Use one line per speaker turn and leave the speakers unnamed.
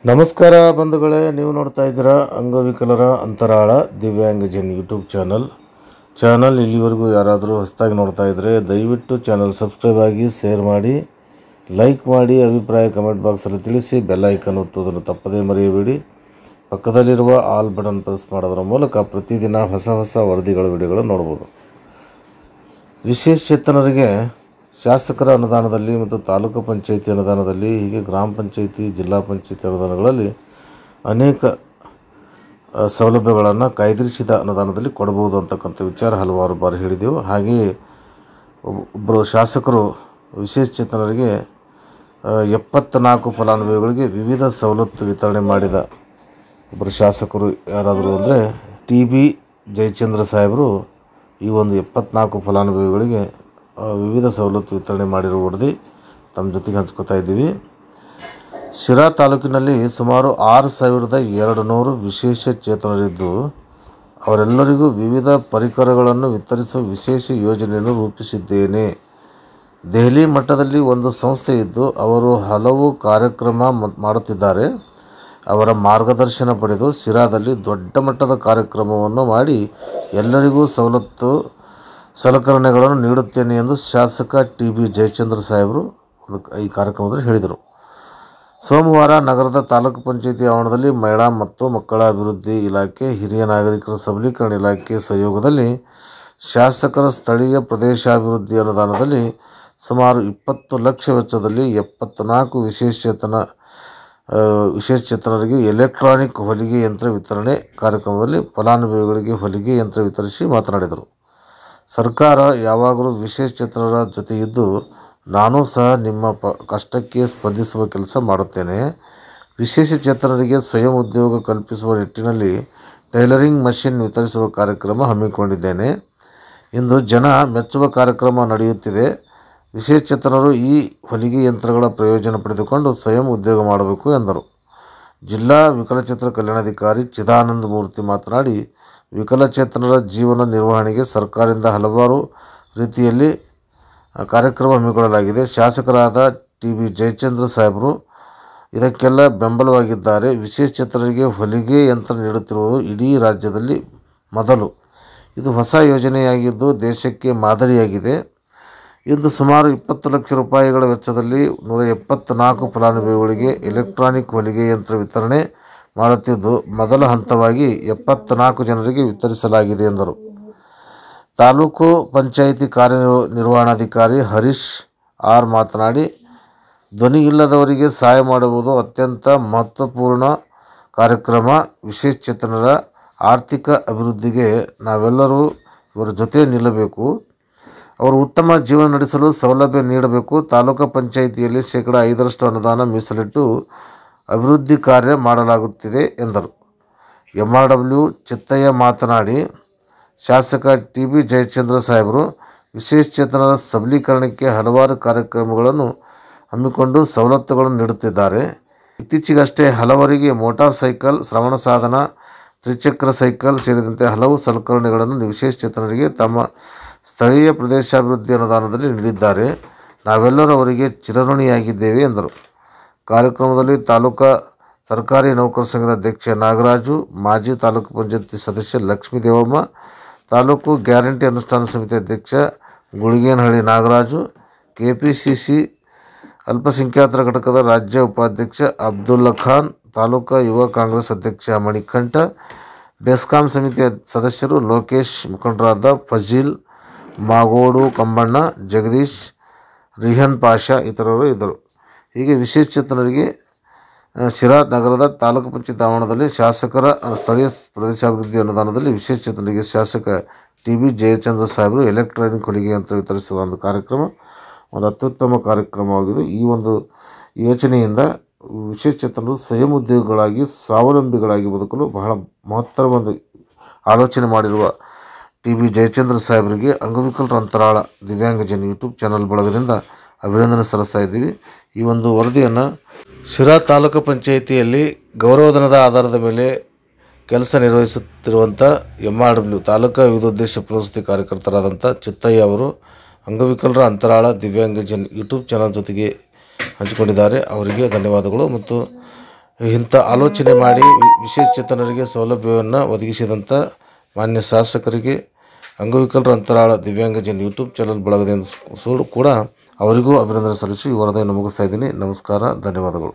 ನಮಸ್ಕಾರ ಬಂಧುಗಳೇ, ನೀವು ನೋಡ್ತಾ ಇದ್ದೀರಾ ಅಂಗವಿಕಲರ ಅಂತರಾಳ ದಿವ್ಯಾಂಗಜನ್ ಯೂಟ್ಯೂಬ್ ಚಾನಲ್. ಇಲ್ಲಿವರೆಗೂ ಯಾರಾದರೂ ಹೊಸದಾಗಿ ನೋಡ್ತಾ ಇದ್ದರೆ ದಯವಿಟ್ಟು ಚಾನಲ್ ಸಬ್ಸ್ಕ್ರೈಬ್ ಆಗಿ, ಶೇರ್ ಮಾಡಿ, ಲೈಕ್ ಮಾಡಿ, ಅಭಿಪ್ರಾಯ ಕಮೆಂಟ್ ಬಾಕ್ಸಲ್ಲಿ ತಿಳಿಸಿ, ಬೆಲ್ ಐಕನ್ ಒತ್ತುವುದನ್ನು ತಪ್ಪದೇ ಮರೆಯಬೇಡಿ. ಪಕ್ಕದಲ್ಲಿರುವ ಆಲ್ ಬಟನ್ ಪ್ರೆಸ್ ಮಾಡೋದರ ಮೂಲಕ ಪ್ರತಿದಿನ ಹೊಸ ವರದಿಗಳ ವಿಡಿಯೋಗಳನ್ನು ನೋಡ್ಬೋದು. ವಿಶೇಷಚೇತನರಿಗೆ ಶಾಸಕರ ಅನುದಾನದಲ್ಲಿ ಮತ್ತು ತಾಲೂಕು ಪಂಚಾಯಿತಿ ಅನುದಾನದಲ್ಲಿ, ಹೀಗೆ ಗ್ರಾಮ ಪಂಚಾಯಿತಿ, ಜಿಲ್ಲಾ ಪಂಚಾಯಿತಿ ಅನುದಾನಗಳಲ್ಲಿ ಅನೇಕ ಸೌಲಭ್ಯಗಳನ್ನು ಕಾಯ್ದಿರಿಸಿದ ಅನುದಾನದಲ್ಲಿ ಕೊಡಬಹುದು ಅಂತಕ್ಕಂಥ ವಿಚಾರ ಹಲವಾರು ಬಾರಿ ಹೇಳಿದೆವು. ಹಾಗೆಯೇ ಒಬ್ಬರು ಶಾಸಕರು ವಿಶೇಷಚೇತನರಿಗೆ 74 ಫಲಾನುಭವಿಗಳಿಗೆ ವಿವಿಧ ಸವಲತ್ತು ವಿತರಣೆ ಮಾಡಿದ ಒಬ್ಬರು ಶಾಸಕರು ಯಾರಾದರೂ ಅಂದರೆ TB ಜಯಚಂದ್ರ ಸಾಹೇಬರು ಈ ಒಂದು 74 ಫಲಾನುಭವಿಗಳಿಗೆ ವಿವಿಧ ಸವಲತ್ತು ವಿತರಣೆ ಮಾಡಿರುವ ವರದಿ ತಮ್ಮ ಜೊತೆಗೆ ಹಂಚ್ಕೋತಾ ಇದ್ದೀವಿ. ಶಿರಾ ತಾಲೂಕಿನಲ್ಲಿ ಸುಮಾರು 6200 ವಿಶೇಷಚೇತನರಿದ್ದು ಅವರೆಲ್ಲರಿಗೂ ವಿವಿಧ ಪರಿಕರಗಳನ್ನು ವಿತರಿಸುವ ವಿಶೇಷ ಯೋಜನೆಯನ್ನು ರೂಪಿಸಿದ್ದೇನೆ. ದೆಹಲಿ ಮಟ್ಟದಲ್ಲಿ ಒಂದು ಸಂಸ್ಥೆ ಇದ್ದು ಅವರು ಹಲವು ಕಾರ್ಯಕ್ರಮ ಮಾಡುತ್ತಿದ್ದಾರೆ. ಅವರ ಮಾರ್ಗದರ್ಶನ ಪಡೆದು ಶಿರಾದಲ್ಲಿ ದೊಡ್ಡ ಮಟ್ಟದ ಕಾರ್ಯಕ್ರಮವನ್ನು ಮಾಡಿ ಎಲ್ಲರಿಗೂ ಸಲಕರಣೆಗಳನ್ನು ನೀಡುತ್ತೇನೆ ಎಂದು ಶಾಸಕ TB ಜಯಚಂದ್ರ ಸಾಹೇಬರು ಈ ಕಾರ್ಯಕ್ರಮದಲ್ಲಿ ಹೇಳಿದರು. ಸೋಮವಾರ ನಗರದ ತಾಲೂಕು ಪಂಚಾಯಿತಿ ಆವರಣದಲ್ಲಿ ಮಹಿಳಾ ಮತ್ತು ಮಕ್ಕಳ ಅಭಿವೃದ್ಧಿ ಇಲಾಖೆ, ಹಿರಿಯ ನಾಗರಿಕರ ಸಬಲೀಕರಣ ಇಲಾಖೆ ಸಹಯೋಗದಲ್ಲಿ ಶಾಸಕರ ಸ್ಥಳೀಯ ಪ್ರದೇಶಾಭಿವೃದ್ಧಿ ಅನುದಾನದಲ್ಲಿ ಸುಮಾರು 20 ಲಕ್ಷ ವೆಚ್ಚದಲ್ಲಿ 74 ವಿಶೇಷಚೇತನರಿಗೆ ಎಲೆಕ್ಟ್ರಾನಿಕ್ ಹೊಲಿಗೆ ಯಂತ್ರ ವಿತರಣೆ ಕಾರ್ಯಕ್ರಮದಲ್ಲಿ ಫಲಾನುಭವಿಗಳಿಗೆ ಹೊಲಿಗೆ ಯಂತ್ರ ವಿತರಿಸಿ ಮಾತನಾಡಿದರು. ಸರ್ಕಾರ ಯಾವಾಗಲೂ ವಿಶೇಷಚೇತನರ ಜೊತೆ ಇದ್ದು ನಾನು ಸಹ ನಿಮ್ಮ ಕಷ್ಟಕ್ಕೆ ಸ್ಪಂದಿಸುವ ಕೆಲಸ ಮಾಡುತ್ತೇನೆ. ವಿಶೇಷಚೇತನರಿಗೆ ಸ್ವಯಂ ಉದ್ಯೋಗ ಕಲ್ಪಿಸುವ ನಿಟ್ಟಿನಲ್ಲಿ ಟೈಲರಿಂಗ್ ಮಷಿನ್ ವಿತರಿಸುವ ಕಾರ್ಯಕ್ರಮ ಹಮ್ಮಿಕೊಂಡಿದ್ದೇನೆ. ಇಂದು ಜನ ಮೆಚ್ಚುವ ಕಾರ್ಯಕ್ರಮ ನಡೆಯುತ್ತಿದೆ. ವಿಶೇಷಚೇತನರು ಈ ಹೊಲಿಗೆ ಯಂತ್ರಗಳ ಪ್ರಯೋಜನ ಪಡೆದುಕೊಂಡು ಸ್ವಯಂ ಉದ್ಯೋಗ ಮಾಡಬೇಕು ಎಂದರು. ಜಿಲ್ಲಾ ವಿಕಲಚೇತರ ಕಲ್ಯಾಣಾಧಿಕಾರಿ ಚಿದಾನಂದ ಮೂರ್ತಿ ಮಾತನಾಡಿ, ವಿಕಲಚೇತನರ ಜೀವನ ನಿರ್ವಹಣೆಗೆ ಸರ್ಕಾರದಿಂದ ಹಲವಾರು ರೀತಿಯಲ್ಲಿ ಕಾರ್ಯಕ್ರಮ ಹಮ್ಮಿಕೊಳ್ಳಲಾಗಿದೆ. ಶಾಸಕರಾದ TB ಜಯಚಂದ್ರ ಸಾಹೇಬರು ಇದಕ್ಕೆಲ್ಲ ಬೆಂಬಲವಾಗಿದ್ದಾರೆ. ವಿಶೇಷಚೇತನರಿಗೆ ಹೊಲಿಗೆ ಯಂತ್ರ ನೀಡುತ್ತಿರುವುದು ಇಡೀ ರಾಜ್ಯದಲ್ಲಿ ಮೊದಲು. ಇದು ಹೊಸ ಯೋಜನೆಯಾಗಿದ್ದು ದೇಶಕ್ಕೆ ಮಾದರಿಯಾಗಿದೆ. ಇಂದು ಸುಮಾರು 20 ಲಕ್ಷ ರೂಪಾಯಿಗಳ ವೆಚ್ಚದಲ್ಲಿ 174 ಫಲಾನುಭವಿಗಳಿಗೆ ಎಲೆಕ್ಟ್ರಾನಿಕ್ ಹೊಲಿಗೆ ಯಂತ್ರ ವಿತರಣೆ ಮಾಡುತ್ತಿದ್ದು ಮೊದಲ ಹಂತವಾಗಿ 74 ಜನರಿಗೆ ವಿತರಿಸಲಾಗಿದೆ ಎಂದರು. ತಾಲೂಕು ಪಂಚಾಯಿತಿ ಕಾರ್ಯನಿರ್ವಹಣಾಧಿಕಾರಿ ಹರೀಶ್ ಆರ್ ಮಾತನಾಡಿ, ಧ್ವನಿ ಇಲ್ಲದವರಿಗೆ ಸಹಾಯ ಮಾಡುವುದು ಅತ್ಯಂತ ಮಹತ್ವಪೂರ್ಣ ಕಾರ್ಯಕ್ರಮ. ವಿಶೇಷಚೇತನರ ಆರ್ಥಿಕ ಅಭಿವೃದ್ಧಿಗೆ ನಾವೆಲ್ಲರೂ ಇವರ ಜೊತೆ ನಿಲ್ಲಬೇಕು. ಅವರು ಉತ್ತಮ ಜೀವನ ನಡೆಸಲು ಸೌಲಭ್ಯ ನೀಡಬೇಕು. ತಾಲೂಕು ಪಂಚಾಯಿತಿಯಲ್ಲಿ 5% ಅನುದಾನ ಮೀಸಲಿಟ್ಟು ಅಭಿವೃದ್ಧಿ ಕಾರ್ಯ ಮಾಡಲಾಗುತ್ತಿದೆ ಎಂದರು. MRW ಚಿತ್ತಯ್ಯ ಮಾತನಾಡಿ, ಶಾಸಕ TB ಜಯಚಂದ್ರ ಸಾಹೇಬರು ವಿಶೇಷಚೇತನರ ಸಬಲೀಕರಣಕ್ಕೆ ಹಲವಾರು ಕಾರ್ಯಕ್ರಮಗಳನ್ನು ಹಮ್ಮಿಕೊಂಡು ಸವಲತ್ತುಗಳನ್ನು ನೀಡುತ್ತಿದ್ದಾರೆ. ಇತ್ತೀಚೆಗಷ್ಟೇ ಹಲವರಿಗೆ ಮೋಟಾರ್ ಸೈಕಲ್, ಶ್ರವಣ ಸಾಧನ, ತ್ರಿಚಕ್ರ ಸೈಕಲ್ ಸೇರಿದಂತೆ ಹಲವು ಸಲಕರಣೆಗಳನ್ನು ವಿಶೇಷಚೇತನರಿಗೆ ತಮ್ಮ ಸ್ಥಳೀಯ ಪ್ರದೇಶಾಭಿವೃದ್ಧಿ ಅನುದಾನದಲ್ಲಿ ನೀಡಿದ್ದಾರೆ. ನಾವೆಲ್ಲರೂ ಅವರಿಗೆ ಚಿರಋಣಿಯಾಗಿದ್ದೇವೆ ಎಂದರು. ಕಾರ್ಯಕ್ರಮದಲ್ಲಿ ತಾಲೂಕಾ ಸರ್ಕಾರಿ ನೌಕರ ಸಂಘದ ಅಧ್ಯಕ್ಷ ನಾಗರಾಜು, ಮಾಜಿ ತಾಲೂಕು ಪಂಚಾಯತಿ ಸದಸ್ಯ ಲಕ್ಷ್ಮೀ ದೇವಮ್ಮ, ತಾಲೂಕು ಗ್ಯಾರಂಟಿ ಅನುಷ್ಠಾನ ಸಮಿತಿ ಅಧ್ಯಕ್ಷ ಗುಳಿಗೇನಹಳ್ಳಿ ನಾಗರಾಜು, KPCC ಅಲ್ಪಸಂಖ್ಯಾತರ ಘಟಕದ ರಾಜ್ಯ ಉಪಾಧ್ಯಕ್ಷ ಅಬ್ದುಲ್ಲಾ ಖಾನ್, ತಾಲೂಕಾ ಯುವ ಕಾಂಗ್ರೆಸ್ ಅಧ್ಯಕ್ಷ ಮಣಿಕಂಠ, ಬೆಸ್ಕಾಂ ಸಮಿತಿ ಸದಸ್ಯರು ಲೋಕೇಶ್, ಮುಖಂಡರಾದ ಫಜೀಲ್, ಮಾಗೋಡು ಕಂಬಣ್ಣ, ಜಗದೀಶ್, ರಿಹನ್ ಪಾಷಾ ಇತರರು ಇದ್ದರು. ಹೀಗೆ ವಿಶೇಷಚೇತನರಿಗೆ ಶಿರಾ ನಗರದ ತಾಲೂಕು ಪಂಚಾಯತ್ ಆವರಣದಲ್ಲಿ ಶಾಸಕರ ಸ್ಥಳೀಯ ಪ್ರದೇಶಾಭಿವೃದ್ಧಿ ಅನುದಾನದಲ್ಲಿ ವಿಶೇಷಚೇತನರಿಗೆ ಶಾಸಕ TB ಜಯಚಂದ್ರ ಸಾಹೇಬರು ಎಲೆಕ್ಟ್ರಾನಿಕ್ ಹೊಲಿಗೆ ಯಂತ್ರ ವಿತರಿಸುವ ಒಂದು ಕಾರ್ಯಕ್ರಮ ಒಂದು ಅತ್ಯುತ್ತಮ ಕಾರ್ಯಕ್ರಮವಾಗಿದ್ದು, ಈ ಒಂದು ಯೋಜನೆಯಿಂದ ವಿಶೇಷಚೇತನರು ಸ್ವಯಂ ಉದ್ಯೋಗಿಗಳಾಗಿ ಸ್ವಾವಲಂಬಿಗಳಾಗಿ ಬದುಕಲು ಬಹಳ ಮಹತ್ತರ ಒಂದು ಆಲೋಚನೆ ಮಾಡಿರುವ ಟಿ ಬಿ ಜಯಚಂದ್ರ ಸಾಹೇಬರಿಗೆ ಅಂಗವಿಕಲರ ಅಂತರಾಳ ದಿವ್ಯಾಂಗಜನ್ ಯೂಟ್ಯೂಬ್ ಚಾನಲ್ ಬಳಗದಿಂದ ಅಭಿನಂದನೆ ಸಲ್ಲಿಸ್ತಾ ಇದ್ದೀವಿ. ಈ ಒಂದು ವರದಿಯನ್ನು ಶಿರಾ ತಾಲೂಕು ಪಂಚಾಯಿತಿಯಲ್ಲಿ ಗೌರವಧನದ ಆಧಾರದ ಮೇಲೆ ಕೆಲಸ ನಿರ್ವಹಿಸುತ್ತಿರುವಂಥ MRW ತಾಲೂಕಾ ವಿವಿಧೋದ್ದೇಶ ಪ್ರವೃತ್ತಿ ಕಾರ್ಯಕರ್ತರಾದಂಥ ಚಿತ್ತಯ್ಯ ಅವರು ಅಂಗವಿಕಲರ ಅಂತರಾಳ ದಿವ್ಯಾಂಗಜನ್ ಯೂಟ್ಯೂಬ್ ಚಾನಲ್ ಜೊತೆಗೆ ಹಂಚಿಕೊಂಡಿದ್ದಾರೆ. ಅವರಿಗೆ ಧನ್ಯವಾದಗಳು. ಮತ್ತು ಇಂಥ ಆಲೋಚನೆ ಮಾಡಿ ವಿಶೇಷಚೇತನರಿಗೆ ಸೌಲಭ್ಯವನ್ನು ಒದಗಿಸಿದಂಥ ಮಾನ್ಯ ಶಾಸಕರಿಗೆ ಅಂಗವಿಕಲರ ಅಂತರಾಳ ದಿವ್ಯಾಂಗಜನ್ ಯೂಟ್ಯೂಬ್ ಚಾನಲ್ ಬಳಗದಿಂದ ಕೂಡ ಅವರಿಗೂ ಅಭಿನಂದನೆ ಸಲ್ಲಿಸಿ ಈ ವರದಿಯನ್ನು ಮುಗಿಸ್ತಾ ಇದ್ದೀನಿ. ನಮಸ್ಕಾರ, ಧನ್ಯವಾದಗಳು.